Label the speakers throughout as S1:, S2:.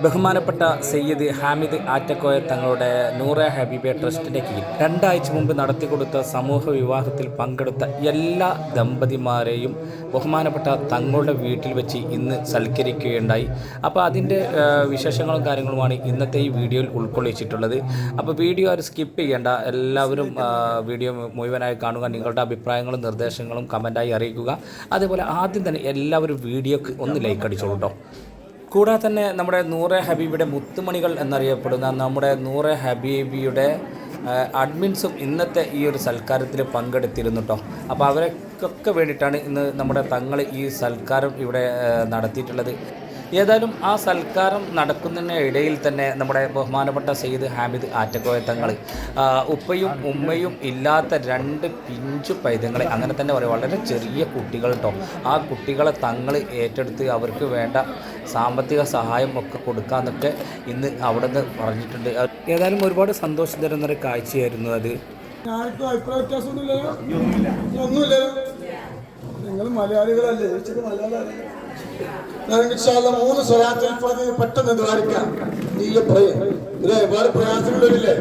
S1: ബഹുമാനപ്പെട്ട സയ്യിദ് ഹാമിദ് ആറ്റക്കോയ തങ്ങളുടെ നൂറെ ഹബീബെ ട്രസ്റ്റിൻ്റെ കീഴിൽ 2 ആഴ്ച മുമ്പ് നടത്തിക്കൊടുത്ത സമൂഹ വിവാഹത്തിൽ പങ്കെടുത്ത എല്ലാ ദമ്പതിമാരെയും ബഹുമാനപ്പെട്ട തങ്ങളുടെ വീട്ടിൽ വെച്ച് ഇന്ന് സൽക്കരിക്കുകയുണ്ടായി. അപ്പോൾ അതിൻ്റെ വിശേഷങ്ങളും കാര്യങ്ങളുമാണ് ഇന്നത്തെ ഈ വീഡിയോയിൽ ഉൾക്കൊള്ളിച്ചിട്ടുള്ളത്. അപ്പോൾ വീഡിയോ ആരും സ്കിപ്പ് ചെയ്യേണ്ട, എല്ലാവരും വീഡിയോ മുഴുവനായി കാണുക. നിങ്ങളുടെ അഭിപ്രായങ്ങളും നിർദ്ദേശങ്ങളും കമൻറ്റായി അറിയിക്കുക. അതേപോലെ ആദ്യം തന്നെ എല്ലാവരും വീഡിയോക്ക് ഒന്ന് ലൈക്ക് അടിച്ചോളൂ കേട്ടോ. കൂടാതെ തന്നെ നമ്മുടെ നൂറെ ഹബീബിയുടെ മുത്തുമണികൾ എന്നറിയപ്പെടുന്ന നമ്മുടെ നൂറെ ഹബീബിയുടെ അഡ്മിൻസും ഇന്നത്തെ ഈ ഒരു സൽക്കാരത്തിൽ പങ്കെടുത്തിരുന്നു കേട്ടോ. അപ്പോൾ അവർക്കൊക്കെ വേണ്ടിയിട്ടാണ് ഇന്ന് നമ്മുടെ തങ്ങൾ ഈ സൽക്കാരം ഇവിടെ നടത്തിയിട്ടുള്ളത്. ഏതായാലും ആ സൽക്കാരം നടക്കുന്നതിന് ഇടയിൽ തന്നെ നമ്മുടെ ബഹുമാനപ്പെട്ട സയ്യിദ് ഹാമിദ് ആറ്റക്കോയ തങ്ങൾ ഉപ്പയും ഉമ്മയും ഇല്ലാത്ത 2 പിഞ്ചു പൈതങ്ങളെ, അങ്ങനെ തന്നെ പറയും, വളരെ ചെറിയ കുട്ടികൾ കേട്ടോ, ആ കുട്ടികളെ തങ്ങൾ ഏറ്റെടുത്ത് അവർക്ക് വേണ്ട സാമ്പത്തിക സഹായം ഒക്കെ കൊടുക്കാമെന്നൊക്കെ ഇന്ന് അവിടെ നിന്ന് പറഞ്ഞിട്ടുണ്ട്. ഏതായാലും ഒരുപാട് സന്തോഷം തരുന്നൊരു കാഴ്ചയായിരുന്നു അത്.
S2: നിങ്ങൾ മലയാളികളല്ലേ? ഞാൻ 3 സ്വലാത്തുൽ ഫാത്തിഹ പെട്ടെന്ന് ദ്വാരിക്കാം. നീല പറയും ഇല്ലേ, വേറെ പ്രയാസങ്ങളില്ലേ?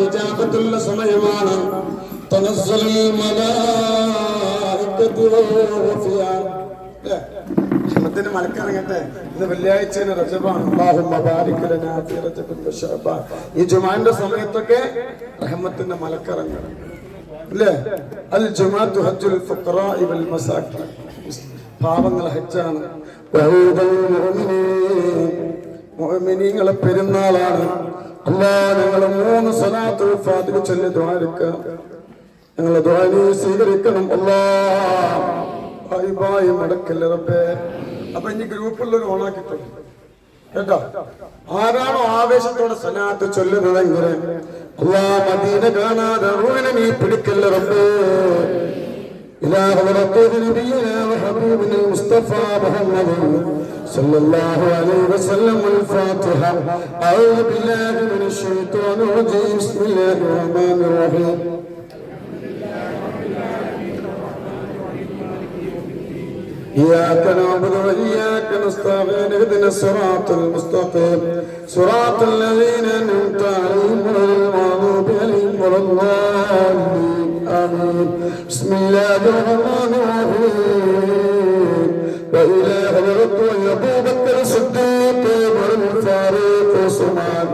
S2: ഇജാബത്തുള്ള സമയമാണ്. തനസ്സലുൽ മലായികതു വഫിയാൻ. റഹ്മത്തിന്റെ മലക്കിറങ്ങട്ടെ. ഇന്ന് വെള്ളിയാഴ്ച റജബാണ്. അല്ലാഹുമ്മ ബാരിക് ലനാ ഫീ റജബിൻ വശഅബാൻ. ഈ ജുമാന്റെ സമയത്തൊക്കെ റഹ്മത്തിന്റെ മലക്കിറങ്ങണം അല്ലേ? അൽ ജുമാഅത്തു ഹജ്ജുൽ ഫുഖറാഇ വൽ മസാകിൻ. പാവങ്ങൾ ഹജ്ജാണ്. മുഅ്മിനീങ്ങളെ പെരുന്നാളാണ്. അല്ലാഹ് ഞങ്ങൾ 3 സ്വലാത്തുൽ ഫാത്തിഹ ചൊല്ലി ദുആരിക്കാം. ഞങ്ങളെ ദുആ സ്വീകരിക്കണം അല്ലാഹ്. ഹൈബായി മടക്കല്ലേ റബ്ബേ. അപ്പൊ ഇനി ഗ്രൂപ്പുള്ളൊരു ഓണാക്കിട്ടോ കേട്ടോ. ആരാണോ ആവേശത്തോടെ സ്വലാത്ത് ചൊല്ലുന്നതെങ്കിൽ അല്ലാഹ് മദീന കാണാതെ റൂഹിനെ നീ പിടിക്കല്ലേ റബ്ബേ. إلى حضرة نبينا وحبيبنا المصطفى محمد صلى الله عليه وسلم. الفاتحة. أعوذ بالله من الشيطان الرجيم. بسم الله الرحمن الرحيم. إياك نعبد وإياك نستعين. اهدنا الصراط المستقيم صراط الذين أنعمت عليهم غير المغضوب عليهم ولا الضالين. آمين. بسم الله الرحمن الرحيم. وإلى حضرة أبو بكر الصديق وعمر الفاروق وعثمان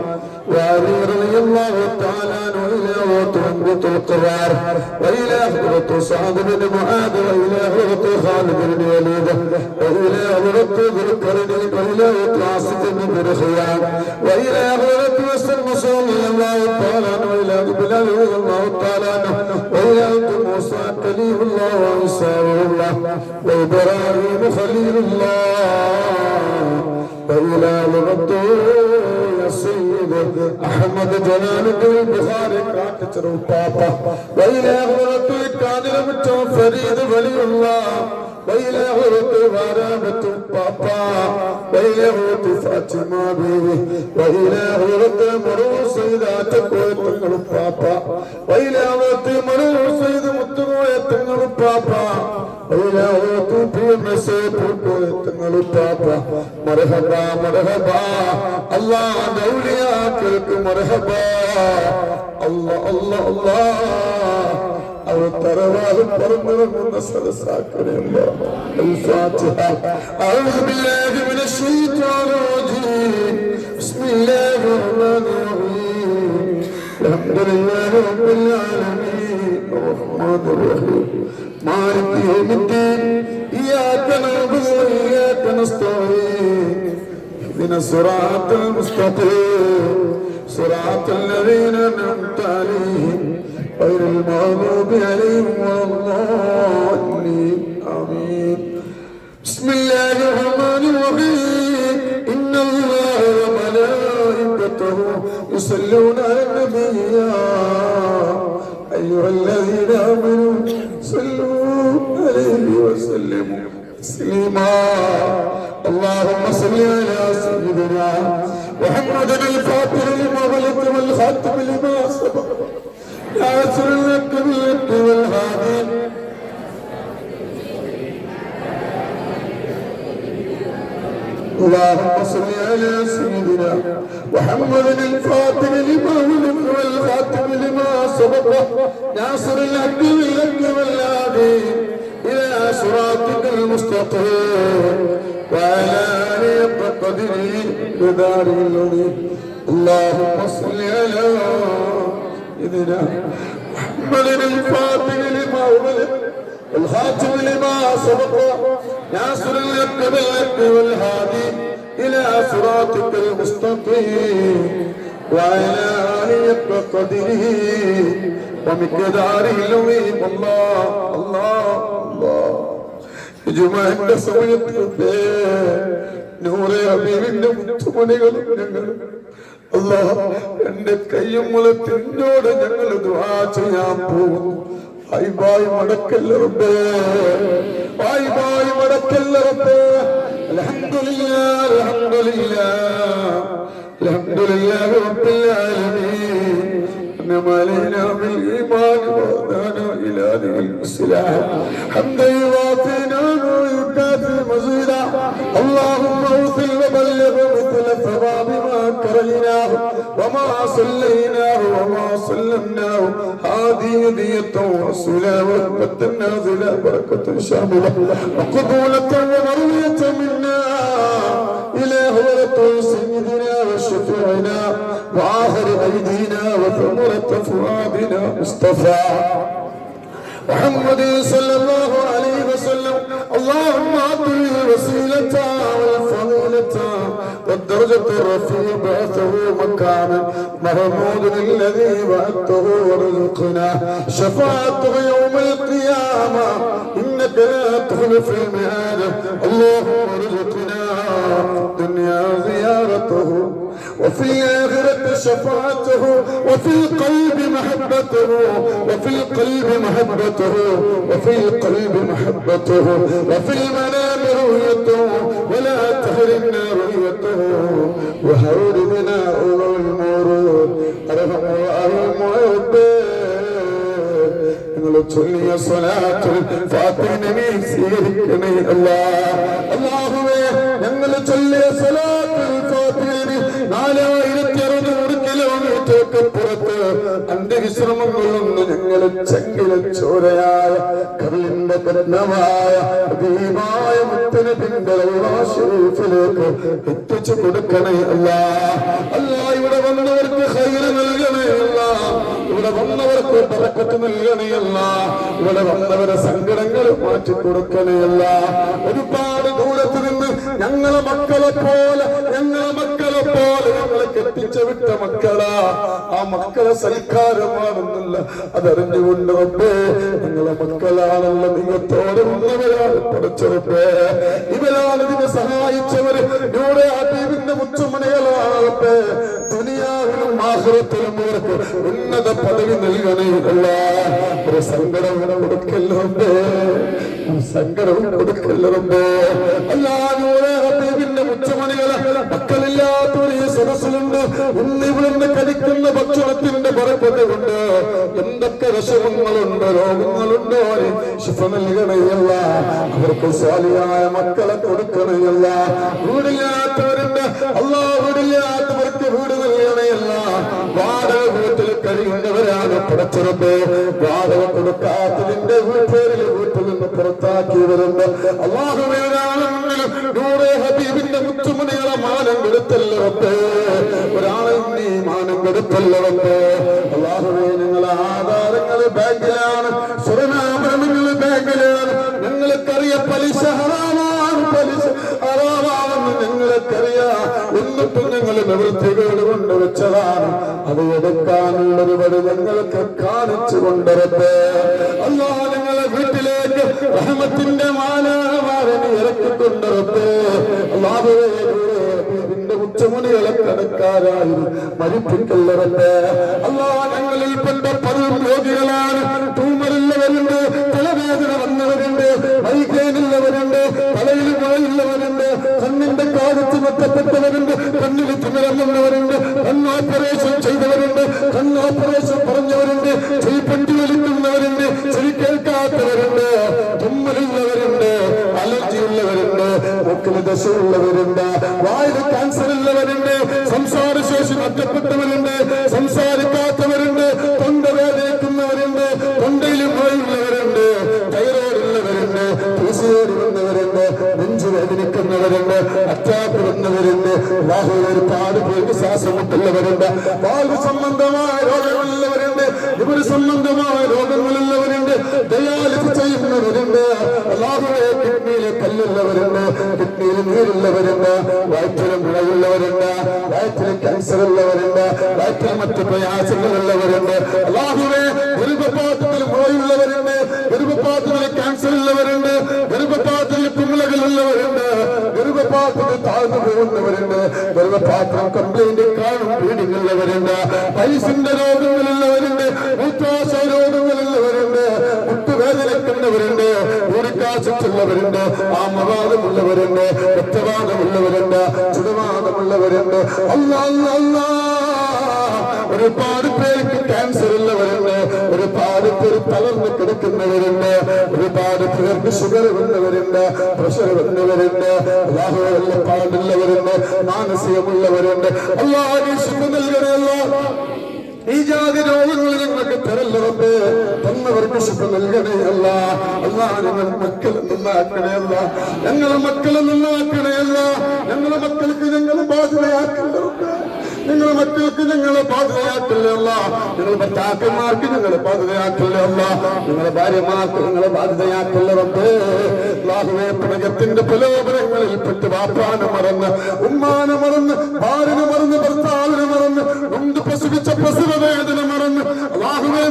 S2: وعلي رضي الله تعالى عنه. وإلى حضرة القرار. وإلى حضرة سعد بن معاذ. وإلى حضرة خالد بن وليد. وإلى حضرة ذي القرنين. وإلى حضرة عاصم بن خيام. وإلى حضرة وسلم رضي الله تعالى عنه. وإلى بلال رضي الله تعالى عنه. وإلى موسى كليم الله وعيسى الله وإبراهيم خليل الله. وإلى حضرة سيد أحمد جلال الدين البخاري كاتب بابا. وإلى حضرة كامل فريد ولي الله. وإلى حضرة غرامة بابا. وإلى حضرة فاطمة بيبي. وإلى حضرة مرو سيدات كويت بابا. وإلى حضرة مرو سيد متويت بابا. وإلى حضرة بير مسيب كويت بابا. مرحبا مرحبا الله دولياك مرحبا الله الله الله. أو ترواه برمر من سلساكر الله. الفاتحة. أعوذ بالله من الشيطان الرجيم. بسم الله الرحمن الرحيم. الحمد لله رب العالمين الرحمن الرحيم مالك يوم الدين. إياك نعبد وإياك نستعين. اهدنا الصراط المستقيم صراط الذين أنعمت عليهم غير المغضوب عليهم ولا الضالين. آمين. بسم الله الرحمن الرحيم. إن الله وملائكته يصلون على النبي يا أيها الذين آمنوا صلوا عليه وسلموا تسليما. اللهم صل على سيدنا محمد الفاتح لما غلق والخاتم لما سبق ناصر الحق بالحق والهادي اللهم صل على سيدنا محمد الفاتح لما ولد والخاتم لما سبق ناصر الحق بالحق والهادي إلى صراطك المستقيم وعلى آله قدره بدار الذي اللهم صل على سيدنا محمد الفاتح لما ولد والخاتم لما سبق ناصر الحق بالحق والهادي إلى صراطك المستقيم وعلى آله قدره ومقداره العظيم الله الله الله ജുമാന്റെ സമയത്ത് നൂറെ ഹബീബിന്റെ മുത്തുമണികളും ഞങ്ങൾ അല്ലാഹ് എന്റെ കയ്യും മുളത്തിനോട് ഞങ്ങൾ ദുആ ചെയ്യാൻ പോകുന്നു. ബായ് ബായ് മടക്കല്ല റബ്ബേ, ബായ് ബായ് മടക്കല്ല റബ്ബേ. അൽഹംദുലില്ലാഹ് അൽഹംദുലില്ലാഹ് അൽഹംദുലില്ലാഹി റബ്ബിൽ ആലമീൻ. إنما علينا بالإيمان وهدانا إلى دين الإسلام حمدا يوافينا ويكافي مزيدا اللهم اوصل وبلغ مثل ثواب ما كرهناه وما صليناه وما سلمناه هذه هدية وصلة ورحمة نازلة بركة شاملة وقبولة ومروية منا إلى هورة سيدنا وشفيعنا وآخر أيدينا وثمرة فؤادنا مصطفى محمد صلى الله عليه وسلم. اللهم أعطه الوسيلة والفضيلة والدرجة الرفيعة بعثه مكانا محمود الذي بعثته ورزقنا شفاعته يوم القيامة إنك لا تخلف الميعاد. اللهم ارزقنا الدنيا زيارته وفي الآخرة شفاعته وفي القلب محبته وفي القلب محبته وفي القلب محبته وفي المنام رؤيته ولا تحرمنا رؤيته وهول بنا أولو المرور أرحم وأرحم ചൊല്ലിയ സ്വലാത്തുൽ ഫാത്തിഹ നബി സ്വീകരിക്കണേ അല്ലാഹുവേ. ഞങ്ങൾ ചൊല്ലിയ സ്വലാത്തുൽ ഫാത്തിഹ 4600 കിലോമീറ്റർക്ക് പുറത്ത് അന്ത്യവിശ്രമങ്ങളൊന്ന് ഞങ്ങളെ ചങ്കിലെ ചോരയായ കരളിന്റെ കരുണമായ ദീപായ മുത്തനബിന്റെ ഷരീഫിലേക്ക് എത്തിച്ചു കൊടുക്കണേ അല്ലാഹ്. ഇവിടെ വന്നവർക്ക് ഖൈർ നൽകണേ അല്ലാഹ്. ഇവിടെ വന്നവർക്ക് ബറക്കത്ത് നൽകണേ അല്ലാഹ്. ഇവിടെ വന്നവരെ സങ്കടങ്ങൾ മാറ്റി കൊടുക്കണേ അല്ലാഹ്. ഒരുപാട് ദൂരത്ത് നിന്ന് ഞങ്ങളെ മക്കളെ പോലെ ഞങ്ങളെ കെട്ടിച്ചു വിട്ട മക്കളാ. ആ മക്കളെ സൽക്കാരമാണെന്നല്ല അതറിഞ്ഞുകൊണ്ട് റബ്ബേ ഞങ്ങളെ മക്കളാണല്ല നിങ്ങത്തോടെ വന്നവരാണ് പഠിച്ചറപ്പേ. ഇവരാണ് ഇതിനെ സഹായിച്ചവര് ഇവിടെ ഹബീബിന്റെ മുത്തുമണികളാണ് റബ്ബേ. ദുനിയാവിലും ആഖിറത്തിലും അവർക്ക് ഉന്നത പദവി നൽകണേ അല്ലാഹ്. ഒരു സങ്കടം കൊടുക്കല്ല റബ്ബേ, സങ്കടം കൊടുക്കല്ല റബ്ബേ. അല്ലാഹ് ഹബീബിന്റെ മുത്തുമണികളെ മക്കളില്ലാത്തവർ ഈ സദസ്സിലുണ്ട്. ഇന്നിവിടുന്ന് കഴിക്കുന്ന ഭക്ഷണത്തിന്റെ ബറക്കത്ത് കൊണ്ട് എന്തൊക്കെ വിഷമങ്ങളുണ്ട് രോഗങ്ങളുണ്ടോ ശിഫ നൽകണയല്ല. അവർക്ക് സ്വാലിഹായ മക്കളെ കൊടുക്കണയല്ല. വീടില്ലാത്തവരുണ്ട് അല്ലാഹ്, വീടില്ലാത്തവർക്ക് വീട് നൽകണയല്ല. വാടക വീട്ടിൽ കഴിയുന്നവരാണ് പടച്ചിറപ്പ്. വാടക കൊടുക്കാത്തതിന്റെ വീട്ടുപേരിൽ വീട്ടിൽ നിന്ന് പുറത്താക്കിയവരുണ്ട്. അല്ലാഹുവിനാണെങ്കിലും നൂറെ ഹബീബിന്റെ മുത്തുമണികളെ മാനം കൊടുത്തല്ലോ റബ്ബേ. ഒരാളെ നീ മാനം കൊടുത്തല്ലോ റബ്ബേ. അല്ലാഹുവേ ഞങ്ങളെ ആധാരങ്ങള് ബാങ്കിലാണ്, സ്വർണ്ണാഭരണങ്ങള് ബാങ്കിലാണ്. ഞങ്ങൾക്കറിയാം പലിശ ഹറാമാണ്, പലിശ ഹറാമാണെന്ന് ഞങ്ങൾക്കറിയാം. എന്നിട്ടും ഞങ്ങൾ നിവൃത്തികേട് കൊണ്ട് വെച്ചതാണ്. അത് എടുക്കാനുള്ളൊരു വഴി ഞങ്ങൾക്ക് കാണിച്ചു കൊണ്ടിരട്ടെ അല്ലാഹ്. ഞങ്ങളെ വീട്ടിലേക്ക് റഹ്മത്തിന്റെ മാലാമാരനെ ഇറക്കിക്കൊണ്ടിരട്ടെ അല്ലാഹുവേ. ഉച്ചമുണികളെ കടക്കാരായി മരിപ്പിക്കല്ലവരുടെ അല്ലാഹ്. ഞങ്ങളിൽപ്പെട്ട പലരും രോഗികളാണ്. ട്യൂമറുള്ളവരുണ്ട്, തലവേദന വന്നവരുണ്ട്, മൈഗ്രൈനുള്ളവരുണ്ട്, തലയിൽ മുഴയുള്ളവരുണ്ട്, കണ്ണിന്റെ കാലത്ത് മെത്തപ്പെട്ടവരുണ്ട്, കണ്ണിൽ തിമിരങ്ങുന്നവരുണ്ട്, കണ്ണ് ഓപ്പറേഷൻ ചെയ്തവരുണ്ട്, കണ്ണ് ഓപ്പറേഷൻ പറഞ്ഞവരുണ്ട്, ചെവി പണ്ടി വലിക്കുന്നവരുണ്ട്, ചെവി കേൾക്കാത്തവരുണ്ട്, തുമ്മലുള്ളവരുണ്ട്, അലർജി ഉള്ളവരുണ്ട്, മൂക്കിൽ ദശയുള്ളവരുണ്ട്. വായിൽ ക്യാൻസർ ഉള്ളവരുണ്ട്, സംസാരശേഷി നഷ്ടപ്പെട്ടവരുണ്ട്, സംസാരിക്കാത്തവരുണ്ട്, തൊണ്ടവേദനിക്കുന്നവരുണ്ട്, തൊണ്ടയിൽ മുഴയുള്ളവരുണ്ട്, തൈറോയ്ഡ് ഉള്ളവരുണ്ട്, PCOD വന്നവരുണ്ട്, നെഞ്ചു വേദനിക്കുന്നവരുണ്ട്, അറ്റാക്ക് വന്നവരുണ്ട്, ഒരുപാട് പേർക്ക് ശ്വാസമുട്ടുള്ളവരുണ്ട്, വായു സംബന്ധമായ രോഗങ്ങളുള്ളവരുണ്ട്, ഇവർ സംബന്ധമായ രോഗങ്ങളുള്ളവരുണ്ട്, ഡയാലിസിസ് ചെയ്യുന്നവരുണ്ട്, കിഡ്നിയിലെ കല്ലുള്ളവരുണ്ട്, കിഡ്നിയിൽ നീരുള്ളവരുണ്ട്, വയറ്റിലും മുഴയുള്ളവരുണ്ട്, വയറ്റിൽ ക്യാൻസർ ഉള്ളവരുണ്ട്, വയറ്റിൽ മറ്റു പ്രയാസങ്ങളുള്ളവരുണ്ട്, ഗർഭപാത്രത്തിൽ മുഴയുള്ളവരുണ്ട്, ഗർഭപാത്രത്തിൽ ക്യാൻസർ ഉള്ളവരുണ്ട്, ഗർഭപാത്രത്തിൽ കുമിളകളുള്ളവരുണ്ട്, ഗർഭപാത്രത്തിൽ താഴ്ന്നു പോകുന്നവരുണ്ട്, ഗർഭപാത്രം കംപ്ലൈന്റ് കാണും പീഡികളുള്ളവരുണ്ട്, പൈസിന്റെ രോഗങ്ങളുള്ളവരുണ്ട്, മൂത്രാശയ രോഗങ്ങളുള്ളവരുണ്ട്, മുട്ടുവേദനക്കുന്നവരുണ്ട്, ൂറിക്കാശത്തുള്ളവരുണ്ട്, ആമവാദമുള്ളവരുണ്ട്, രക്തവാദമുള്ളവരുണ്ട്, ചുടുവാദമുള്ളവരുണ്ട്. ഒരുപാട് പേർക്ക് ക്യാൻസർ ഉള്ളവരുണ്ട്, ഒരുപാട് പേര് തളർന്ന് കിടക്കുന്നവരുണ്ട്, ഒരുപാട് പേർക്ക് ഷുഗർ വന്നവരുണ്ട്, പ്രഷർ വന്നവരുണ്ട്, പാടുള്ളവരുണ്ട്, മാനസികമുള്ളവരുണ്ട്. സുഖം നൽകണമല്ല. ഈ ജാതി രോഗങ്ങൾ ഞങ്ങൾക്ക് തരല്ലവർക്ക് തന്നവർക്ക് സുഖം നൽകണേയല്ല. ഞങ്ങൾ മക്കളെ നന്നാക്കണേയല്ല, ഞങ്ങളെ മക്കളെ നന്നാക്കണേയല്ല. ഞങ്ങളെ മക്കൾക്ക് ഞങ്ങൾ ബാധ്യതയാക്കേണ്ടവർക്ക്, ഞങ്ങളെ മക്കൾക്ക് ഞങ്ങളെ ബാധ്യതയാക്കില്ല. ഞങ്ങളുടെ ഭർത്താക്കന്മാർക്ക് ഞങ്ങളെ ബാധ്യതയാക്കില്ല. ഞങ്ങളുടെ ഭാര്യമാർക്ക് ഞങ്ങളെ ബാധ്യതയാക്കില്ലവർക്ക്. പ്രകത്തിന്റെ പ്രലോഭനങ്ങളിൽ പെട്ട് വാപ്പാനെ മറന്ന്, ഉമ്മാനെ മറന്ന്, ഭാര്യനെ മറന്ന്, ഭർത്താവിനെ മറന്ന്, നൊന്ത് പ്രസവിച്ച പ്രസവവേദന മറന്ന്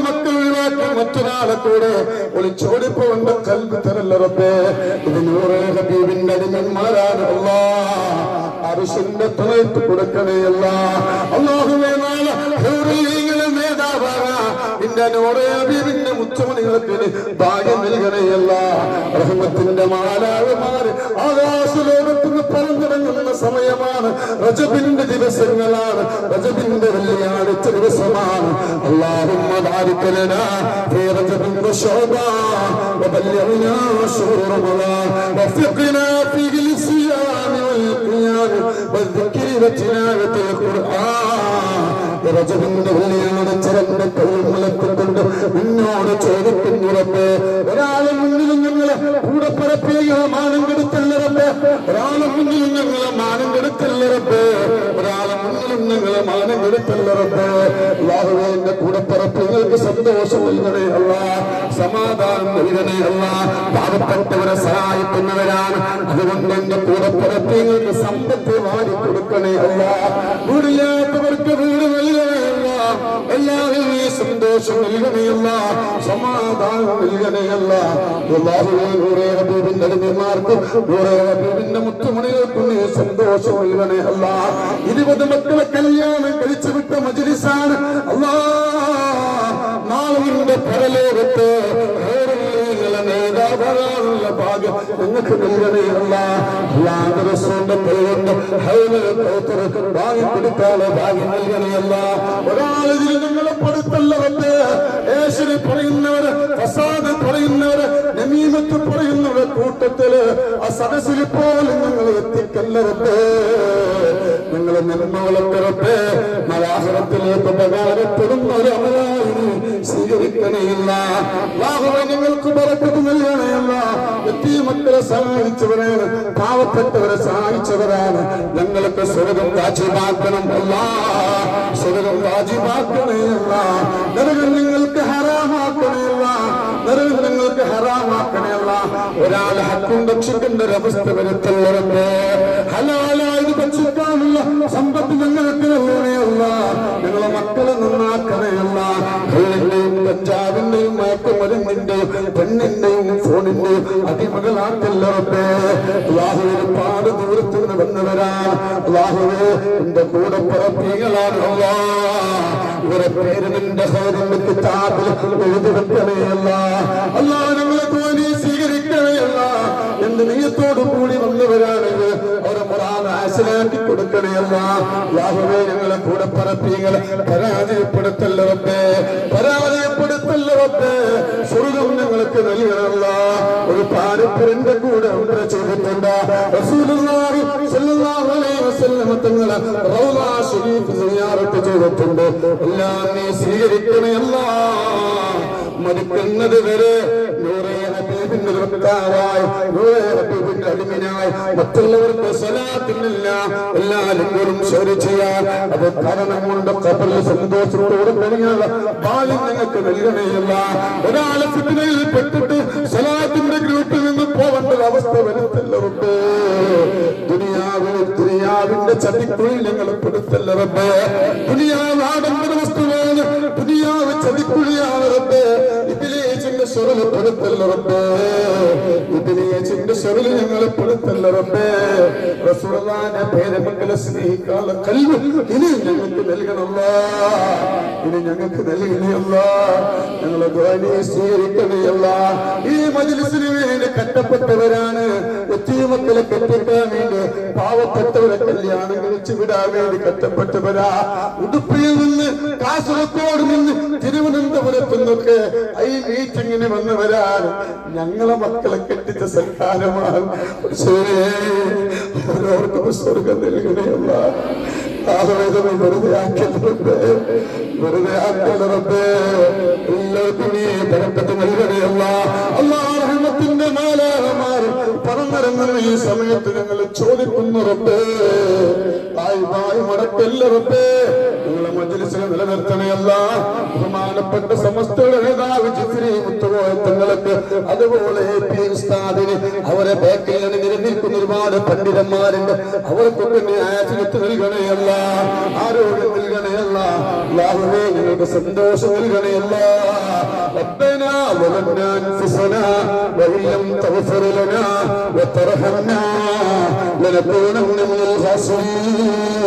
S2: മക്കൾ ഒഴിവാക്കി മറ്റൊരാളെ കൂടെ ഒളിച്ചോടിപ്പോണ്ട കൽബ് തരല്ലറപ്പേ. ഇത് നൂറേ ഹബീബിന്റെ അടിമന്മാരാണ്. അരിശിന്റെ തുണയ്ക്ക് കൊടുക്കണേയല്ല. അല്ലാഹുവേ നാളെ നേതാവാണ് നിന്റെ നൂറേ ഹബീബിന്റെ മുത്തുമണികൾക്ക് ഭാഗ്യം നൽകണേയല്ല. റഹ്മത്തിന്റെ മാലാകമാര് ആകാശലോകത്തിന് പറന്നിറങ്ങുന്ന സമയമാണ്. റജബിന്റെ ദിവസങ്ങളാണ്, റജബിന്റെ വെള്ളിയാഴ്ച ദിവസമാണ്. اللهم بارك لنا في رجب وشعبان وبلغنا شهر رمضان وفقنا فيه للصيام والقيام والذكر وتلاوة القرآن. റജബിന്റെ വെള്ളിയാഴ്ച രണ്ട് കൈമുളത്തുകൊണ്ട് നിന്നോട് ചോദിക്കുന്നു റബ്ബേ, ഒരാളെ മുന്നിലും ഞങ്ങളെ കൂടെ പരപ്പിയോ മാനം കെടുത്തല്ല റബ്ബേ, ഒരാളെ മുന്നിലും ഞങ്ങളെ മാനം കെടുത്തല്ല റബ്ബേ, ഒരാളെ മുന്നിലും ഞങ്ങളെ മാനം കെടുത്തല്ല റബ്ബേ. അല്ലാഹുവേ എന്റെ കൂടെ പറപ്പുകൾക്ക് സന്തോഷം നൽകണേ അല്ല, സമാധാനം നൽകണേ അല്ല. പാവപ്പെട്ടവരെ സഹായിക്കുന്നവരാണ്, അതുകൊണ്ട് എന്റെ കൂടെ പറപ്പുകൾക്ക് സമ്പത്ത് വാരി കൊടുക്കണേ അല്ല. വീടില്ലാത്തവർക്ക് വീട് നൽകണേ അല്ല, എല്ലാവരും സന്തോഷം നൽകണേയല്ല, സമാധാനം നൽകണേയല്ല. നൂറേ ഹബീബിന്റെ അടിമമാർക്ക്, നൂറേ ഹബീബിന്റെ മുത്തുമണികൾക്കും നീ സന്തോഷം നൽകണേ അല്ല. 20 മക്കളെ കല്യാണം കഴിച്ചു വിട്ട മജ്‌ലിസാണ് അല്ലാ. നാളെ പരലോകത്ത് നേതാവാനുള്ള ഭാഗ്യം നിങ്ങൾക്ക് നൽകണേയല്ല. റസൂലിന്റെ പേരുണ്ട് ഭാഗ്യം കൊടുക്കാനുള്ള ഭാഗ്യം നൽകണേയല്ല. ഒരാളിൽ നിങ്ങളെ പെടുത്തല്ലവർക്ക് ഏശന് പറയുന്നവര്, ഫസാദ് പറയുന്നവര്, നമീമത്ത് പറയുന്നവരുടെ കൂട്ടത്തില് ആ സദസ്സിൽ പോലും നിങ്ങൾ എത്തിക്കല്ലവർക്ക്. നിങ്ങൾ നന്മകളൊക്കെ മലാഹരത്തിലേക്ക് ഉപകാരപ്പെടുന്ന ഒരു അമലായി സ്വീകരിക്കണേയില്ല. നിങ്ങൾക്ക് ബറക്കത്ത് നൽകണേയല്ല. മക്കളെ സഹായിച്ചവരാണ്, പാവപ്പെട്ടവരെ സഹായിച്ചവരാണ്. ഞങ്ങൾക്ക് സ്വർഗം വാജിബാക്കണം അല്ല, സ്വർഗം വാജിബാക്കണേയല്ല. നരകം നിങ്ങൾക്ക് ഹറാമാക്കണേയല്ല, നരകം നിങ്ങൾക്ക് ഹറാമാക്കണേയല്ല. ഒരാളെ ഹക്കും ഭക്ഷിക്കേണ്ട ഒരവസ്ഥ വരുത്തുള്ളവർക്ക് ഹലാലായത് ഭക്ഷിക്കാനുള്ള സമ്പത്ത് ഞങ്ങൾക്ക് നൽകണേയല്ല. ഞങ്ങളെ മക്കളെ നന്നാക്കണേയല്ല. കഞ്ചാവിന്റെയും മയക്കുമരുന്നിന്റെയും പെണ്ണിന്റെയും ഫോണിന്റെയും അടിമകളാക്കല്ലവർക്ക്. ഒരുപാട് ദൂരത്തു നിന്ന് വന്നവരാണ്. അല്ലാഹുവേ എന്റെ കൂടെ പറപ്പികളാണ്. ഇവരെ പേര് നിന്റെ കിതാബിൽ എഴുതി വെക്കണേയല്ല. അല്ലാഹ് ഞങ്ങളെ തോന്നി സ്വീകരിക്കണേയല്ല. എന്ത് നീയത്തോടു കൂടി വന്നവരാണെങ്കിൽ അവരെ മുറാദ് ഹാസിലാക്കി കൊടുക്കണേ അല്ലാഹുവേ. ഞങ്ങളെ കൂടെ പറപ്പികളെ പരാജയപ്പെടുത്തല്ല റബ്ബേ, പരാജയപ്പെടുത്തല്ല റബ്ബേ. സ്വർഗ്ഗം ഞങ്ങൾക്ക് നൽകണമല്ല. ഒരു പാരപ്പരന്റെ കൂടെ ഉംറ ചെയ്തിട്ടുണ്ട്. റസൂലുള്ളാഹി സ്വല്ലല്ലാഹു അലൈഹി വസല്ലം തങ്ങളെ റൗള ശരീഫ് സിയാറത്ത് ചെയ്തിട്ടുണ്ട്. എല്ലാം നീ സ്വീകരിക്കണേ അല്ലാഹ്. മരിക്കുന്നത് വരെ നൂറേ ഹബീബിന്റെ വക്താവായി, നൂറേ ഹബീബിന്റെ അടിമനായി മറ്റുള്ളവർക്ക് സ്വലാത്തിനില്ല എല്ലാ ലിംഗങ്ങളും ഷെയർ ചെയ്യാൻ അത് കാരണം കൊണ്ട് ഖബറിൽ സന്തോഷത്തോടെ കഴിയാനുള്ള ഭാഗ്യം ഞങ്ങൾക്ക് നൽകണേയല്ല. ഒരാളെ ഫിത്നയിൽ പെട്ടിട്ട് സ്വലാത്തിന്റെ ഗ്രൂപ്പിൽ നിന്ന് പോകേണ്ട അവസ്ഥ വരുത്തല്ല റബ്ബേ. ദുനിയാവിന്റെ ചതിക്കുഴിൽ ഞങ്ങൾ പെടുത്തല്ല റബ്ബേ. ദുനിയാവ് ആഡംബര വസ്തുവാണ്, ദുനിയാവ് ചതിക്കുഴിയാണ് റബ്ബേ. ഇബ്ലീസിന്റെ ശിറിൽ പെടുത്തല്ല റബ്ബേ, ഇബ്ലീസിന്റെ ശിറിൽ ഞങ്ങളെ പെടുത്തല്ല റബ്ബേ. റസൂലുള്ളാഹിന്റെ പേരമക്കളെ സ്നേഹിക്കാനുള്ള കൽവ് ഇനി ഞങ്ങൾക്ക് നൽകണമല്ല, ഇനി ഞങ്ങൾക്ക് നൽകണമല്ല. ഞങ്ങളെ ദ്വാനി സ്വീകരിക്കണമല്ല. ഈ മജ്ലിസിന് വേണ്ടി കഷ്ടപ്പെട്ടവരാണ്, മക്കളെ കെട്ടിക്കാൻ വേണ്ടി, പാവപ്പെട്ടവരെ കല്യാണം കഴിച്ചു വിടാൻ വേണ്ടി കഷ്ടപ്പെട്ടവരാ. ഉടുപ്പിയിൽ നിന്ന്, കാസർഗോഡ് നിന്ന്, തിരുവനന്തപുരത്തു നിന്നൊക്കെ ഈ മീറ്റിങ്ങിന് വന്നവരാണ്. ഞങ്ങളെ മക്കളെ കെട്ടിച്ച സൽക്കാരമാണ്. ഓരോർക്കും സ്വർഗം നൽകണമല്ല. വെറുതെ ആക്കലറബേ, വെറുതെ ആക്കലറബേ. എല്ലാവർക്കും നീ ബറക്കത്ത് നൽകണമല്ല. അല്ലാഹു റഹ്മത്തിന്റെ മാലാഖമാർ പറന്നിറങ്ങുന്ന ഈ സമയത്ത് ഞങ്ങൾ ചോദിക്കുന്നു റബ്ബേ, ആയി മടക്കല്ല റബ്ബേ. ഞങ്ങളെ മജ്ലിസിനെ നിലനിർത്തണയല്ല. ബഹുമാനപ്പെട്ട സമസ്തയുടെ നേതാവ് ജിഫ്രി മുത്തുകോയ തങ്ങൾക്ക്, അതുപോലെ ഉസ്താദിന്, അവരെ ബാക്കിൽ നിലനിൽക്കുന്ന ഒരുപാട് പണ്ഡിതന്മാരുണ്ട്. അവർക്കൊക്കെ നീ ആഫിയത്ത് നൽകണയല്ല, ആരോഗ്യം നൽകണയല്ല. അല്ലാഹുവേ ഞങ്ങൾക്ക് സന്തോഷം നൽകണയല്ല. ربنا ظلمنا أنفسنا وإن لم تغفر لنا وترحمنا لنكونن من الخاسرين.